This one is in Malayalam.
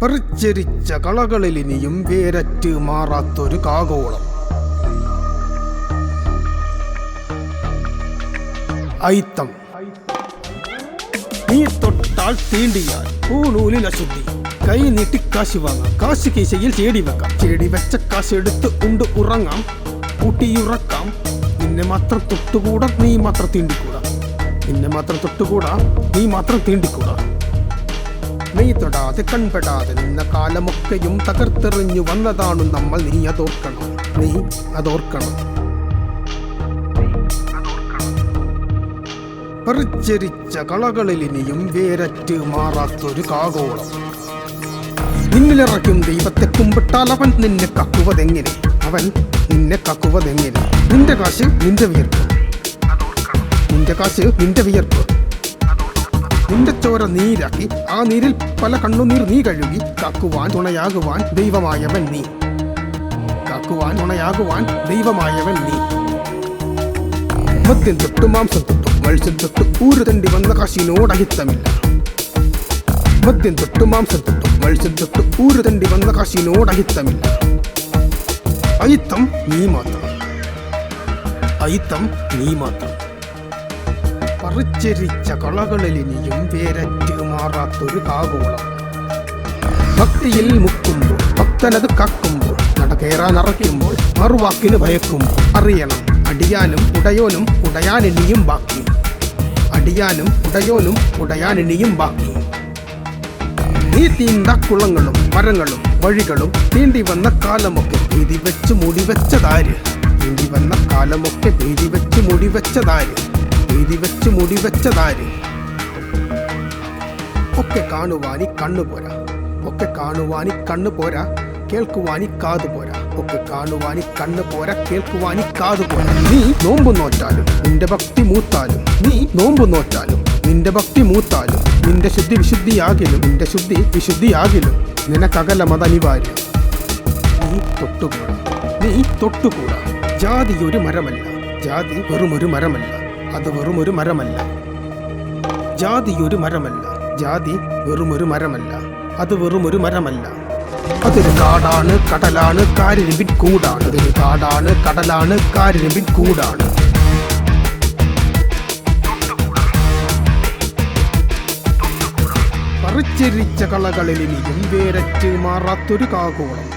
പരിച്ചരിച്ച കളകളിൽ ഇനിയും വേരറ്റ് മാറാത്തൊരു കാകോളം. അയിത്തം. നീ തൊട്ടാൽ തീണ്ടിയാൽ പൂനൂലിൽ അശുദ്ധി. കൈ നീട്ടി കാശ് വാങ്ങാം, കാശ് കീശയിൽ ചേടി വെക്കാം. ചേടി വെച്ച കാശ് എടുത്ത് ഉണ്ട് ഉറങ്ങാം, കൂട്ടിയുറക്കാം. നിന്നെ മാത്രം തൊട്ടുകൂടാ, നീ മാത്രം തീണ്ടിക്കൂടാ. നിന്നെ മാത്രം തൊട്ടുകൂടാ, നീ മാത്രം തീണ്ടിക്കൂടാ. നീ തൊടാതെ കൺപെടാതെ നിന്ന കാലമൊക്കെയും തകർത്തെറിഞ്ഞു വന്നതാണു നമ്മൾ. നീ അതോർക്കണം, നീ അതോർക്കണം. പരിച്ചരിച്ച കളകളിൽ ഇനിയും വേരറ്റ് മാറാത്തൊരു കാകോളം. നിന്നിലിറക്കും ദൈവത്തെ കുമ്പിട്ടാൽ അവൻ നിന്നെ കക്കുവതെങ്ങനെ? അവൻ നിന്നെ കക്കുവതെങ്ങനെ? നിന്റെ കാശ് നിന്റെ വിയർപ്പ്, നിന്റെ കാശ് നിന്റെ വിയർപ്പ്. നിന്റെ ചോര നീരാക്കി ആ നീരിൽ പല കണ്ണുനീർ നീ കഴുകി. കാക്കുവാൻ തുണയാകുവാൻ ദൈവമായവൻ നീ, കാക്കുവാൻ തുണയാകുവാൻ ദൈവമായവൻ നീ. മദ്യം തൊട്ട് മാംസം തൊട്ട് മത്സ്യം തൊട്ട് ഊരു തണ്ടി വന്ന കാശിനോട് അഹിത്തമില്ല. മദ്യം തൊട്ട് മാംസം തൊട്ട് മത്സ്യം തൊട്ട് ഊരു തണ്ടി വന്ന കാശിനോട് അഹിത്തമില്ല. അയിത്തം നീ മാത്രം, അയിത്തം നീ മാത്രം. പറിച്ചെരിച്ച കളകളിൽ ഇനിയും വേരറ്റ് മാറാത്തൊരു കാകോളം. ഭക്തിയിൽ മുക്കുമ്പോൾ ഭക്തനത് കാക്കുമ്പോൾ, നട കയറാൻ അറയ്ക്കുമ്പോൾ മറുവാക്കിന് ഭയക്കുമ്പോൾ അറിയണം അടിയാനും ഉടയോനും ഉടയാനിനിയും ബാക്കി. അടിയാനും ഉടയോനും ഉടയാനിനിയും ബാക്കി. നീ തീണ്ട കുളങ്ങളും മരങ്ങളും വഴികളും തീണ്ടി വന്ന കാലമൊക്കെ ഭീതി വെച്ച് മുടിവെച്ചതാര്? തീണ്ടി വന്ന കാലമൊക്കെ ഭീതി വെച്ച് മുടിവെച്ചതാര്? ഭീതി വെച്ച് മുടിവെച്ചതാര്? ഒക്കെ കാണുവാനി കണ്ണു പോരാ, ഒക്കെ കാണുവാനി കണ്ണു പോരാ, കേൾക്കുവാനി കാതു പോരാ. ഒക്കെ കാണുവാനി കണ്ണ് പോരാ, കേൾക്കുവാനി കാതു പോരാ. നീ നോമ്പ് നോറ്റാലും നിന്റെ ഭക്തി മൂത്താലും, നീ നോമ്പ് നോറ്റാലും നിന്റെ ഭക്തി മൂത്താലും, നിന്റെ ശുദ്ധി വിശുദ്ധിയാകിലും, നിന്റെ ശുദ്ധി വിശുദ്ധിയാകിലും നിനക്കകലം അതനിവാര്യം. നീ തൊട്ടുകൂടാ, നീ തൊട്ടുകൂടാ. ജാതി ഒരു മരമല്ല, ജാതി വെറുമൊരു മരമല്ല, അത് വെറുമൊരു മരമല്ല. ജാതി ഒരു മരമല്ല, ജാതി വെറുമൊരു മരമല്ല, അത് വെറുമൊരു മരമല്ല. അതൊരു കാടാണ്, കടലാണ്, കാരിരുമ്പിൻ കൂടാണ്. അതൊരു കാടാണ്, കടലാണ്, കാരിരുമ്പിൻ കൂടാണ്. പറിച്ചെരിച്ച കളകളിൽ ഇനിയും വേരറ്റ് മാറാത്തൊരു കാകോളം.